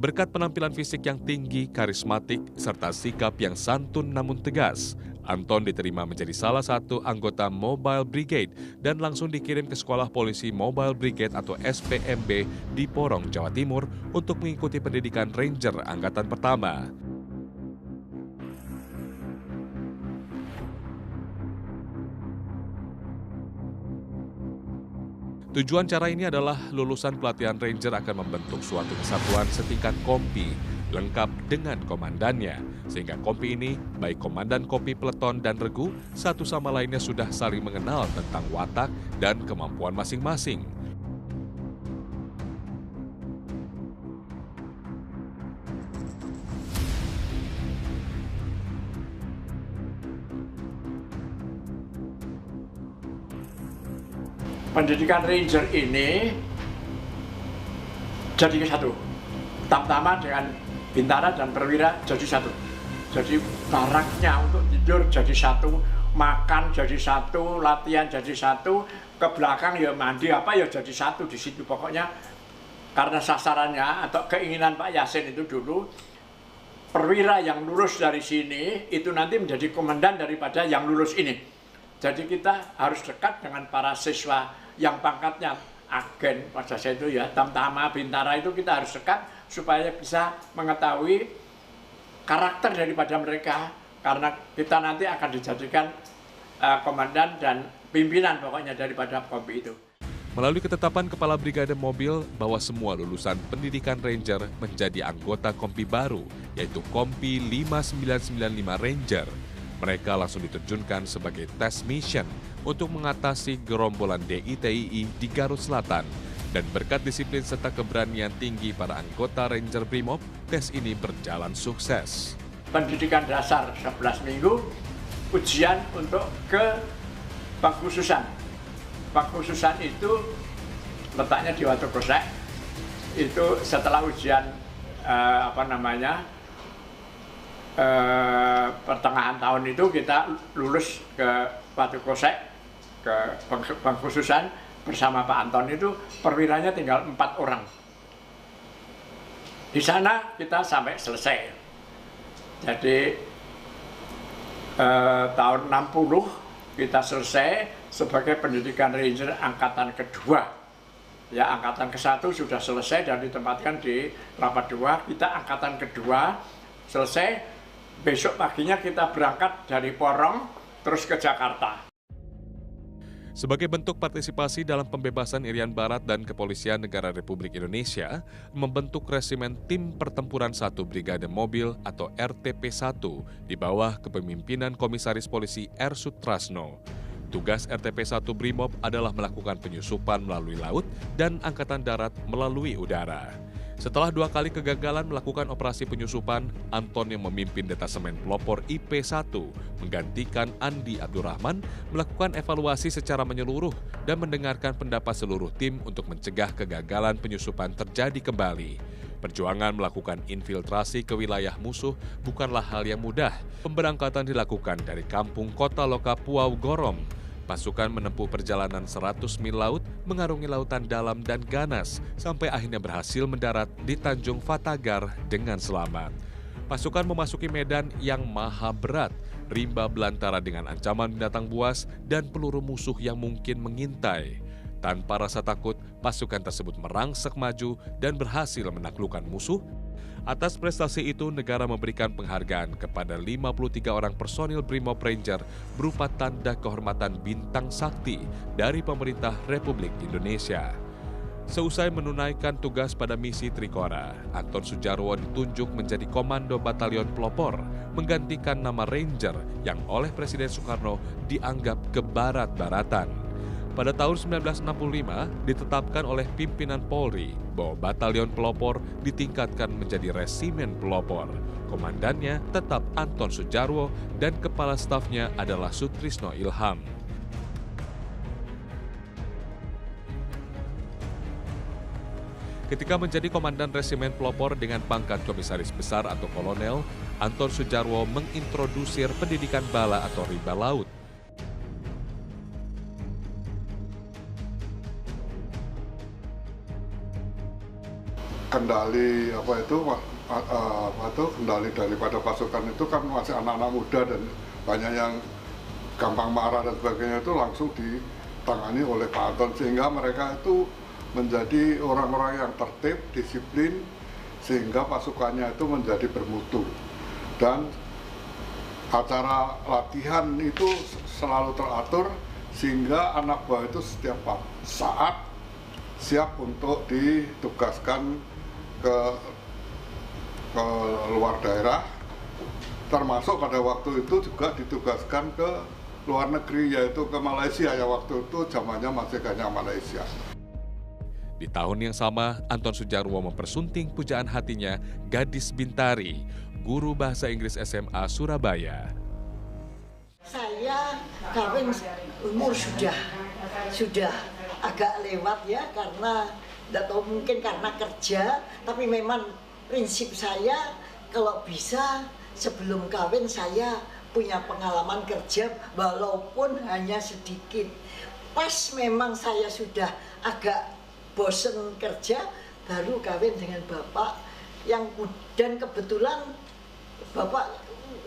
Berkat penampilan fisik yang tinggi, karismatik, serta sikap yang santun namun tegas, Anton diterima menjadi salah satu anggota Mobile Brigade dan langsung dikirim ke Sekolah Polisi Mobile Brigade atau SPMB di Porong, Jawa Timur untuk mengikuti pendidikan Ranger Angkatan Pertama. Tujuan cara ini adalah lulusan pelatihan Ranger akan membentuk suatu kesatuan setingkat kompi, lengkap dengan komandannya. Sehingga kompi ini, baik komandan kompi peleton dan regu, satu sama lainnya sudah saling mengenal tentang watak dan kemampuan masing-masing. Pendidikan Ranger ini jadi satu, pertama dengan Bintara dan Perwira jadi satu. Jadi baraknya untuk tidur jadi satu, makan jadi satu, latihan jadi satu, ke belakang ya mandi apa ya jadi satu di situ pokoknya. Karena sasarannya atau keinginan Pak Yasin itu dulu, perwira yang lulus dari sini itu nanti menjadi komandan daripada yang lulus ini. Jadi kita harus dekat dengan para siswa yang pangkatnya agen pada saya itu ya, Tamtama, Bintara itu kita harus dekat supaya bisa mengetahui karakter daripada mereka, karena kita nanti akan dijadikan komandan dan pimpinan pokoknya daripada kompi itu. Melalui ketetapan Kepala Brigade Mobil bahwa semua lulusan pendidikan Ranger menjadi anggota kompi baru, yaitu Kompi 5995 Ranger. Mereka langsung diterjunkan sebagai test mission untuk mengatasi gerombolan DITII di Garut Selatan. Dan berkat disiplin serta keberanian tinggi para anggota Ranger Brimob, tes ini berjalan sukses. Pendidikan dasar 11 minggu, ujian untuk ke pengkhususan. Pengkhususan itu letaknya di Watu Kosek. Itu setelah ujian pertengahan tahun itu kita lulus ke Watu Kosek, ke pengkhususan bersama Pak Anton itu perwiranya tinggal 4 orang. Di sana kita sampai selesai. Jadi tahun 60 kita selesai sebagai pendidikan Ranger angkatan kedua. Ya, angkatan ke-1 sudah selesai dan ditempatkan di Kelapa II. Kita angkatan kedua selesai. Besok paginya kita berangkat dari Porong terus ke Jakarta. Sebagai bentuk partisipasi dalam pembebasan Irian Barat dan Kepolisian Negara Republik Indonesia, membentuk Resimen Tim Pertempuran 1 Brigade Mobil atau RTP-1 di bawah kepemimpinan Komisaris Polisi R. Sutrasno. Tugas RTP-1 Brimob adalah melakukan penyusupan melalui laut dan Angkatan Darat melalui udara. Setelah 2 kali kegagalan melakukan operasi penyusupan, Anton yang memimpin detasemen pelopor IP-1 menggantikan Andi Abdurrahman melakukan evaluasi secara menyeluruh dan mendengarkan pendapat seluruh tim untuk mencegah kegagalan penyusupan terjadi kembali. Perjuangan melakukan infiltrasi ke wilayah musuh bukanlah hal yang mudah. Pemberangkatan dilakukan dari kampung kota loka Puau Gorom. Pasukan menempuh perjalanan 100 mil laut, mengarungi lautan dalam dan ganas, sampai akhirnya berhasil mendarat di Tanjung Fatagar dengan selamat. Pasukan memasuki medan yang maha berat, rimba belantara dengan ancaman binatang buas dan peluru musuh yang mungkin mengintai. Tanpa rasa takut, pasukan tersebut merangsek maju dan berhasil menaklukkan musuh. Atas prestasi itu, negara memberikan penghargaan kepada 53 orang personil Brimob Ranger berupa tanda kehormatan Bintang Sakti dari pemerintah Republik Indonesia. Seusai menunaikan tugas pada misi Trikora, Anton Sujarwo ditunjuk menjadi Komando Batalion Pelopor, menggantikan nama Ranger yang oleh Presiden Soekarno dianggap kebarat-baratan. Pada tahun 1965, ditetapkan oleh pimpinan Polri bahwa Batalion Pelopor ditingkatkan menjadi Resimen Pelopor. Komandannya tetap Anton Sujarwo dan Kepala Stafnya adalah Sutrisno Ilham. Ketika menjadi Komandan Resimen Pelopor dengan pangkat Komisaris Besar atau Kolonel, Anton Sujarwo mengintrodusir pendidikan bala atau rimba laut. kendali kendali daripada pasukan itu kan masih anak-anak muda dan banyak yang gampang marah dan sebagainya, itu langsung ditangani oleh Pak Anton, sehingga mereka itu menjadi orang-orang yang tertib, disiplin, sehingga pasukannya itu menjadi bermutu. Dan acara latihan itu selalu teratur, sehingga anak buah itu setiap saat siap untuk ditugaskan ke luar daerah, termasuk pada waktu itu juga ditugaskan ke luar negeri, yaitu ke Malaysia, ya waktu itu zamannya masih hanya Malaysia. Di tahun yang sama, Anton Sujarwo mempersunting pujaan hatinya Gadis Bintari, guru bahasa Inggris SMA Surabaya. Saya kawin umur sudah agak lewat ya, karena tidak tahu, mungkin karena kerja, tapi memang prinsip saya kalau bisa sebelum kawin saya punya pengalaman kerja walaupun hanya sedikit. Pas memang saya sudah agak bosen kerja, baru kawin dengan bapak dan kebetulan bapak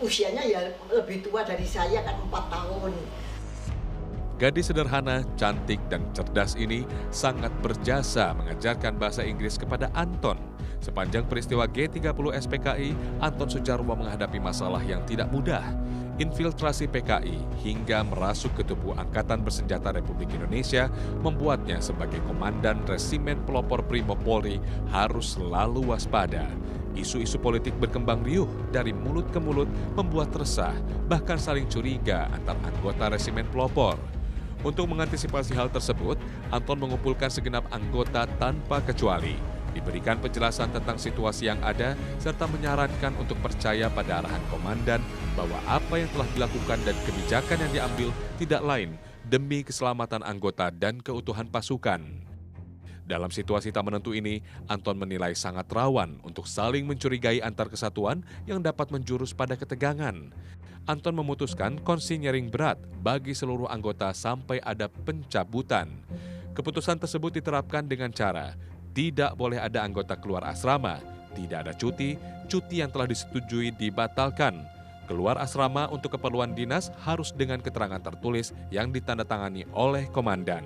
usianya ya lebih tua dari saya, kan 4 tahun. Gadis sederhana, cantik, dan cerdas ini sangat berjasa mengajarkan bahasa Inggris kepada Anton. Sepanjang peristiwa G30 SPKI, Anton Sujarwo menghadapi masalah yang tidak mudah. Infiltrasi PKI hingga merasuk ke tubuh Angkatan Bersenjata Republik Indonesia membuatnya sebagai Komandan Resimen Pelopor Brimob Polri harus selalu waspada. Isu-isu politik berkembang riuh dari mulut ke mulut, membuat resah, bahkan saling curiga antar anggota Resimen Pelopor. Untuk mengantisipasi hal tersebut, Anton mengumpulkan segenap anggota tanpa kecuali, diberikan penjelasan tentang situasi yang ada, serta menyarankan untuk percaya pada arahan komandan bahwa apa yang telah dilakukan dan kebijakan yang diambil tidak lain demi keselamatan anggota dan keutuhan pasukan. Dalam situasi tak menentu ini, Anton menilai sangat rawan untuk saling mencurigai antar kesatuan yang dapat menjurus pada ketegangan. Anton memutuskan konsinyering berat bagi seluruh anggota sampai ada pencabutan. Keputusan tersebut diterapkan dengan cara tidak boleh ada anggota keluar asrama, tidak ada cuti yang telah disetujui dibatalkan. Keluar asrama untuk keperluan dinas harus dengan keterangan tertulis yang ditandatangani oleh komandan.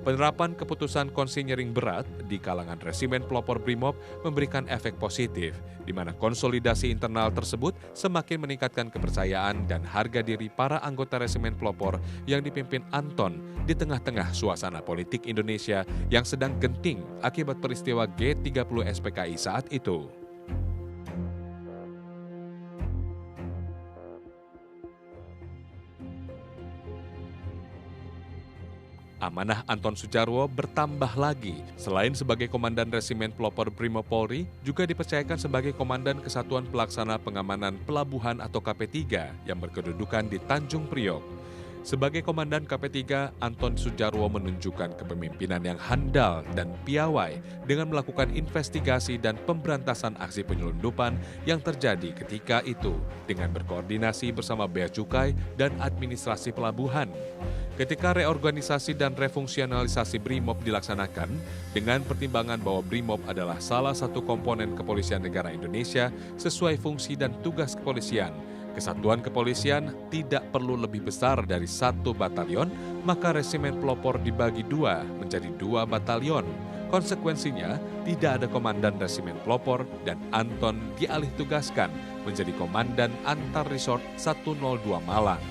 Penerapan keputusan konsinyering berat di kalangan Resimen Pelopor Brimob memberikan efek positif, di mana konsolidasi internal tersebut semakin meningkatkan kepercayaan dan harga diri para anggota Resimen Pelopor yang dipimpin Anton di tengah-tengah suasana politik Indonesia yang sedang genting akibat peristiwa G30 SPKI saat itu. Amanah Anton Sujarwo bertambah lagi. Selain sebagai Komandan Resimen Pelopor Brimob Polri, juga dipercayakan sebagai Komandan Kesatuan Pelaksana Pengamanan Pelabuhan atau KP3 yang berkedudukan di Tanjung Priok. Sebagai Komandan KP3, Anton Sujarwo menunjukkan kepemimpinan yang handal dan piawai dengan melakukan investigasi dan pemberantasan aksi penyelundupan yang terjadi ketika itu dengan berkoordinasi bersama Bea Cukai dan Administrasi Pelabuhan. Ketika reorganisasi dan refungsionalisasi Brimob dilaksanakan, dengan pertimbangan bahwa Brimob adalah salah satu komponen kepolisian negara Indonesia sesuai fungsi dan tugas kepolisian, kesatuan kepolisian tidak perlu lebih besar dari 1 batalion, maka Resimen Pelopor dibagi 2 menjadi 2 batalion. Konsekuensinya, tidak ada Komandan Resimen Pelopor dan Anton dialih tugaskan menjadi Komandan Antar Resort 102 Malang.